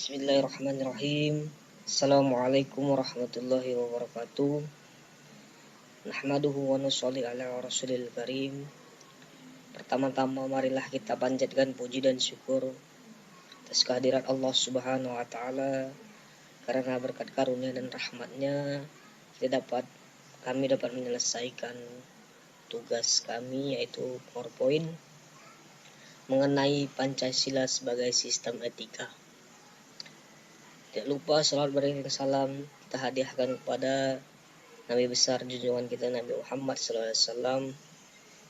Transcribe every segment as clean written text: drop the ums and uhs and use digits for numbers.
Bismillahirrahmanirrahim. Assalamualaikum warahmatullahi wabarakatuh. Nahmaduhu wa nusolli ala rasulil karim. Pertama-tama marilah kita panjatkan puji dan syukur atas kehadirat Allah subhanahu wa ta'ala. Karena berkat karunia dan rahmatnya kami dapat menyelesaikan tugas kami, yaitu PowerPoint mengenai Pancasila sebagai sistem etika. Tidak lupa salawat beriring salam kita hadiahkan kepada Nabi besar junjungan kita Nabi Muhammad SAW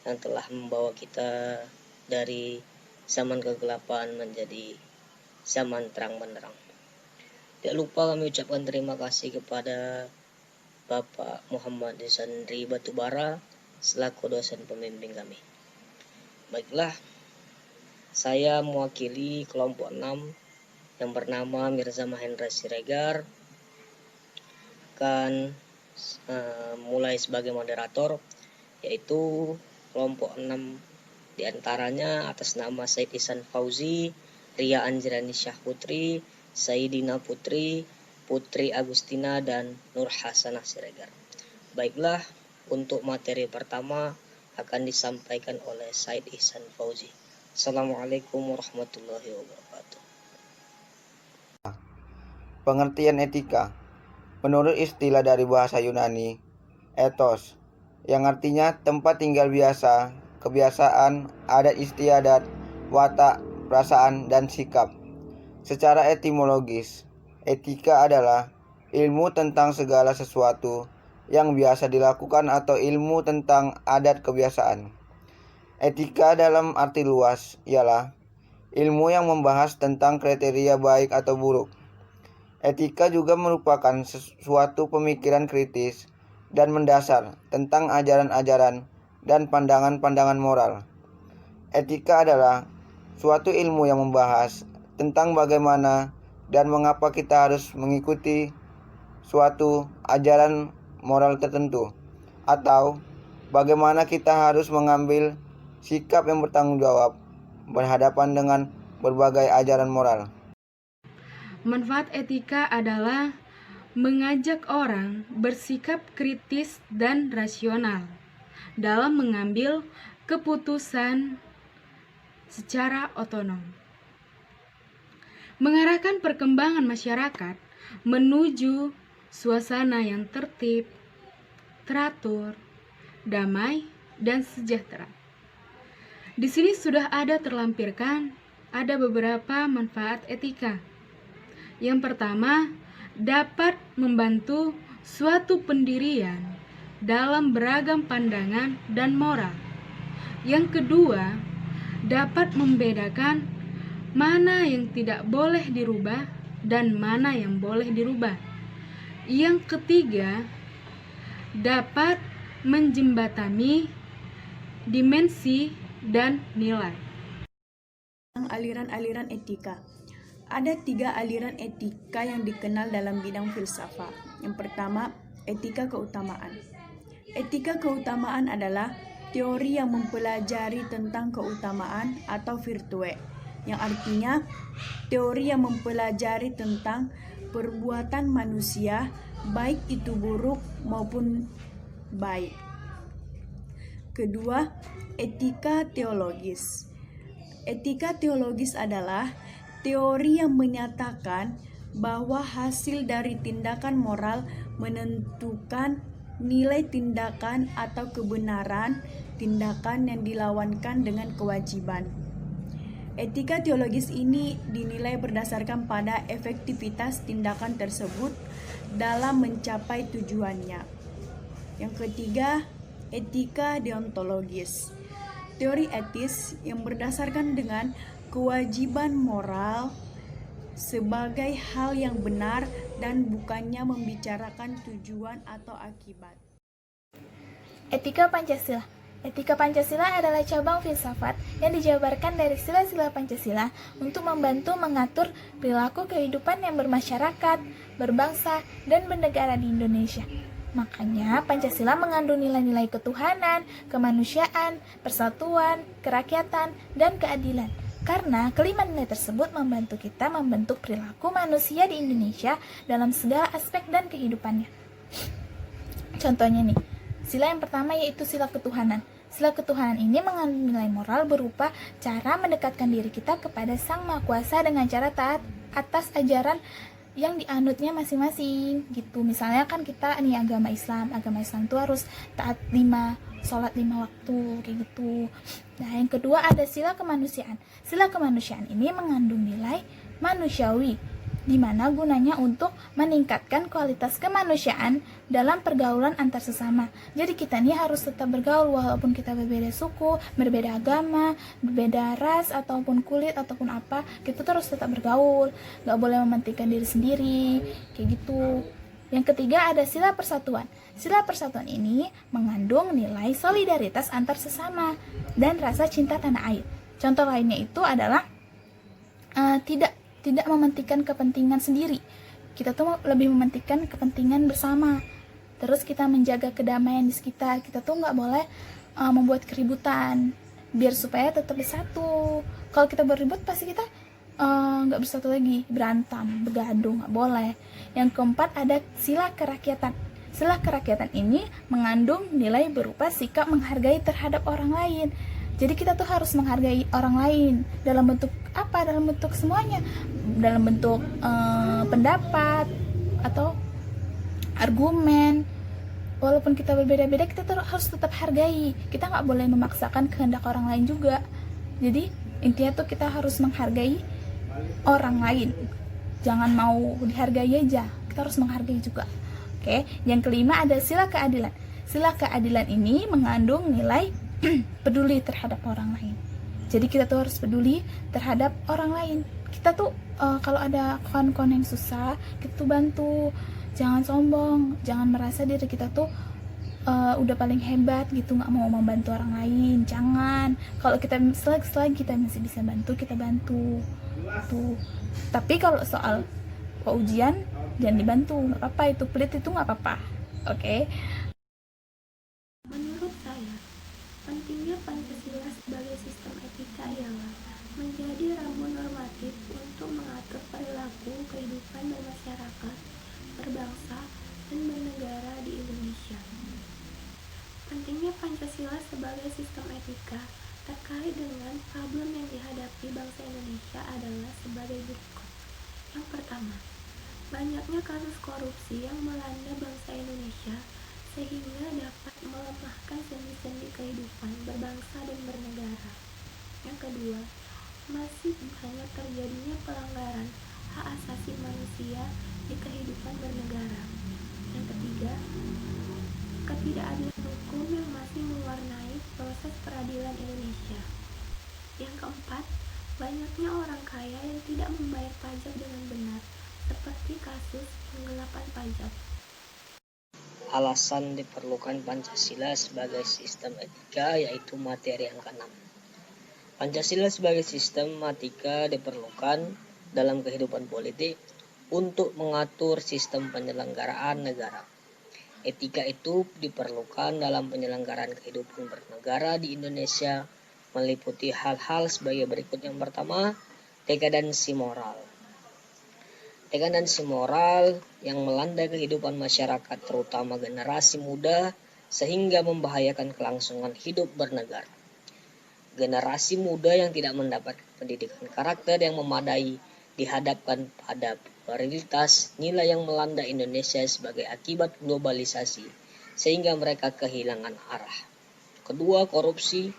yang telah membawa kita dari zaman kegelapan menjadi zaman terang benderang. Tidak lupa kami ucapkan terima kasih kepada Bapak Muhammad Desandri Batubara selaku dosen pembimbing kami. Baiklah, saya mewakili kelompok 6 yang bernama Mirza Mahendra Siregar akan mulai sebagai moderator, yaitu kelompok 6 diantaranya atas nama Said Ihsan Fauzi, Ria Anjirani Syah Putri, Saidina Putri, Putri Agustina, dan Nur Hasanah Siregar. Baiklah, untuk materi pertama akan disampaikan oleh Said Ihsan Fauzi. Assalamualaikum warahmatullahi wabarakatuh. Pengertian etika menurut istilah dari bahasa Yunani, ethos, yang artinya tempat tinggal biasa, kebiasaan, adat istiadat, watak, perasaan, dan sikap. Secara etimologis, etika adalah ilmu tentang segala sesuatu yang biasa dilakukan atau ilmu tentang adat kebiasaan. Etika dalam arti luas ialah ilmu yang membahas tentang kriteria baik atau buruk. Etika juga merupakan suatu pemikiran kritis dan mendasar tentang ajaran-ajaran dan pandangan-pandangan moral. Etika adalah suatu ilmu yang membahas tentang bagaimana dan mengapa kita harus mengikuti suatu ajaran moral tertentu, atau bagaimana kita harus mengambil sikap yang bertanggung jawab berhadapan dengan berbagai ajaran moral. Manfaat etika adalah mengajak orang bersikap kritis dan rasional dalam mengambil keputusan secara otonom, mengarahkan perkembangan masyarakat menuju suasana yang tertib, teratur, damai, dan sejahtera. Di sini sudah terlampirkan beberapa manfaat etika. Yang pertama, dapat membantu suatu pendirian dalam beragam pandangan dan moral. Yang kedua, dapat membedakan mana yang tidak boleh dirubah dan mana yang boleh dirubah. Yang ketiga, dapat menjembatani dimensi dan nilai. Aliran-aliran etika. Ada 3 aliran etika yang dikenal dalam bidang filsafat. Yang pertama, etika keutamaan. Etika keutamaan adalah teori yang mempelajari tentang keutamaan atau virtue, yang artinya teori yang mempelajari tentang perbuatan manusia, baik itu buruk maupun baik. Kedua, etika teologis. Etika teologis adalah teori yang menyatakan bahwa hasil dari tindakan moral menentukan nilai tindakan atau kebenaran tindakan yang dilawankan dengan kewajiban. Etika teologis ini dinilai berdasarkan pada efektivitas tindakan tersebut dalam mencapai tujuannya. Yang ketiga, etika deontologis. Teori etis yang berdasarkan dengan kewajiban moral sebagai hal yang benar dan bukannya membicarakan tujuan atau akibat. Etika Pancasila. Etika Pancasila adalah cabang filsafat yang dijabarkan dari sila-sila Pancasila untuk membantu mengatur perilaku kehidupan yang bermasyarakat, berbangsa, dan bernegara di Indonesia. Makanya Pancasila mengandung nilai-nilai ketuhanan, kemanusiaan, persatuan, kerakyatan, dan keadilan. Karena kelima nilai tersebut membantu kita membentuk perilaku manusia di Indonesia dalam segala aspek dan kehidupannya. Contohnya nih, sila yang pertama yaitu sila ketuhanan. Sila ketuhanan ini mengandung nilai moral berupa cara mendekatkan diri kita kepada Sang Maha Kuasa dengan cara taat atas ajaran yang dianutnya masing-masing gitu. Misalnya kan kita nih agama Islam itu harus taat 5, sholat 5 waktu kayak gitu. Nah, yang kedua ada sila kemanusiaan. Sila kemanusiaan ini mengandung nilai manusiawi, di mana gunanya untuk meningkatkan kualitas kemanusiaan dalam pergaulan antar sesama. Jadi kita nih harus tetap bergaul walaupun kita berbeda suku, berbeda agama, berbeda ras ataupun kulit ataupun apa, kita terus tetap bergaul, gak boleh mementingkan diri sendiri kayak gitu. Yang ketiga ada sila persatuan. Sila persatuan ini mengandung nilai solidaritas antar sesama dan rasa cinta tanah air. Contoh lainnya itu adalah tidak mementingkan kepentingan sendiri. Kita tuh lebih mementingkan kepentingan bersama. Terus kita menjaga kedamaian di sekitar. Kita tuh nggak boleh membuat keributan, biar supaya tetap bersatu. Kalau kita berribut pasti kita nggak bersatu lagi, berantem, begaduh, nggak boleh. Yang keempat ada sila kerakyatan. Sila kerakyatan ini mengandung nilai berupa sikap menghargai terhadap orang lain. Jadi kita tuh harus menghargai orang lain dalam bentuk apa? Dalam bentuk semuanya, dalam bentuk pendapat atau argumen. Walaupun kita berbeda-beda, kita harus tetap hargai. Kita nggak boleh memaksakan kehendak orang lain juga. Jadi intinya tuh kita harus menghargai orang lain. Jangan mau dihargai aja, kita harus menghargai juga. Oke, yang kelima ada sila keadilan. Sila keadilan ini mengandung nilai peduli terhadap orang lain. Jadi kita tuh harus peduli terhadap orang lain. Kita tuh kalau ada kawan-kawan yang susah, kita tuh bantu. Jangan sombong, jangan merasa diri kita tuh udah paling hebat gitu, nggak mau membantu orang lain. Jangan. Kalau kita selagi kita masih bisa bantu, kita bantu. Tuh. Tapi kalau soal ujian jangan dibantu, nggak apa-apa, itu pelit itu nggak apa-apa. Oke. Menurut saya, pentingnya Pancasila sebagai sistem etika ialah menjadi rambu normatif untuk mengatur perilaku kehidupan bermasyarakat, berbangsa, dan bernegara di Indonesia. Pentingnya Pancasila sebagai sistem etika terkait dengan problem yang dihadapi bangsa Indonesia adalah sebagai berikut. Yang pertama, banyaknya kasus korupsi yang melanda bangsa Indonesia sehingga dapat melemahkan sendi-sendi kehidupan berbangsa dan bernegara. Yang kedua, masih banyak terjadinya pelanggaran hak asasi manusia di kehidupan bernegara. Yang ketiga, ketidakadilan hukum yang masih mewarnai proses peradilan Indonesia. Yang keempat, banyaknya orang kaya yang tidak membayar pajak dengan benar, seperti kasus penggelapan pajak. Alasan diperlukan Pancasila sebagai sistem etika yaitu materi yang ke-6. Pancasila sebagai sistem etika diperlukan dalam kehidupan politik untuk mengatur sistem penyelenggaraan negara. Etika itu diperlukan dalam penyelenggaraan kehidupan bernegara di Indonesia meliputi hal-hal sebagai berikut. Yang pertama, dekadensi moral. Dekadensi moral yang melanda kehidupan masyarakat terutama generasi muda sehingga membahayakan kelangsungan hidup bernegara. Generasi muda yang tidak mendapat pendidikan karakter yang memadai dihadapkan pada realitas nilai yang melanda Indonesia sebagai akibat globalisasi sehingga mereka kehilangan arah. Kedua, korupsi,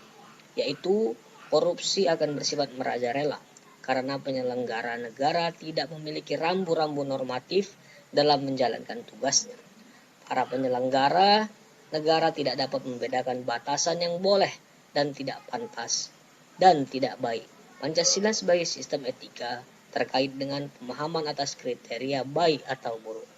yaitu korupsi akan bersifat merajalela karena penyelenggara negara tidak memiliki rambu-rambu normatif dalam menjalankan tugasnya. Para penyelenggara negara tidak dapat membedakan batasan yang boleh dan tidak pantas dan tidak baik. Pancasila sebagai sistem etika terkait dengan pemahaman atas kriteria baik atau buruk.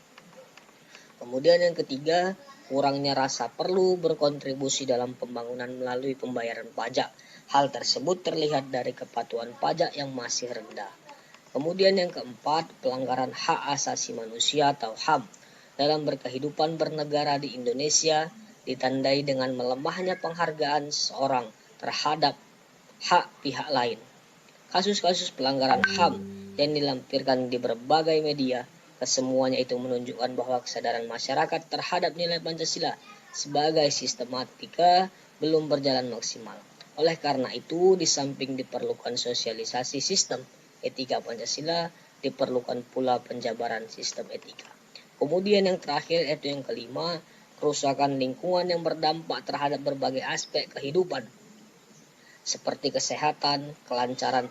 Kemudian yang ketiga, kurangnya rasa perlu berkontribusi dalam pembangunan melalui pembayaran pajak. Hal tersebut terlihat dari kepatuhan pajak yang masih rendah. Kemudian yang keempat, pelanggaran hak asasi manusia atau HAM dalam berkehidupan bernegara di Indonesia ditandai dengan melemahnya penghargaan seorang terhadap hak pihak lain. Kasus-kasus pelanggaran HAM yang dilampirkan di berbagai media, kesemuanya itu menunjukkan bahwa kesadaran masyarakat terhadap nilai Pancasila sebagai sistematika belum berjalan maksimal. Oleh karena itu, di samping diperlukan sosialisasi sistem etika Pancasila, diperlukan pula penjabaran sistem etika. Kemudian yang terakhir, yaitu yang kelima, kerusakan lingkungan yang berdampak terhadap berbagai aspek kehidupan, seperti kesehatan, kelancaran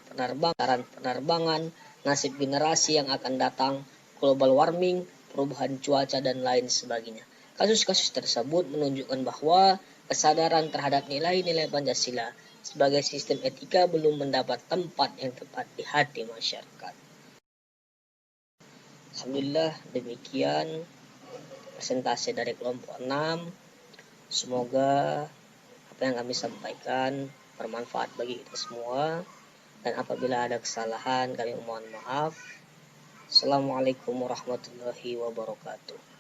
penerbangan, nasib generasi yang akan datang, global warming, perubahan cuaca, dan lain sebagainya. Kasus-kasus tersebut menunjukkan bahwa kesadaran terhadap nilai-nilai Pancasila sebagai sistem etika belum mendapat tempat yang tepat di hati masyarakat. Alhamdulillah, demikian presentasi dari kelompok 6. Semoga apa yang kami sampaikan bermanfaat bagi kita semua, dan apabila ada kesalahan kami mohon maaf. Assalamualaikum warahmatullahi wabarakatuh.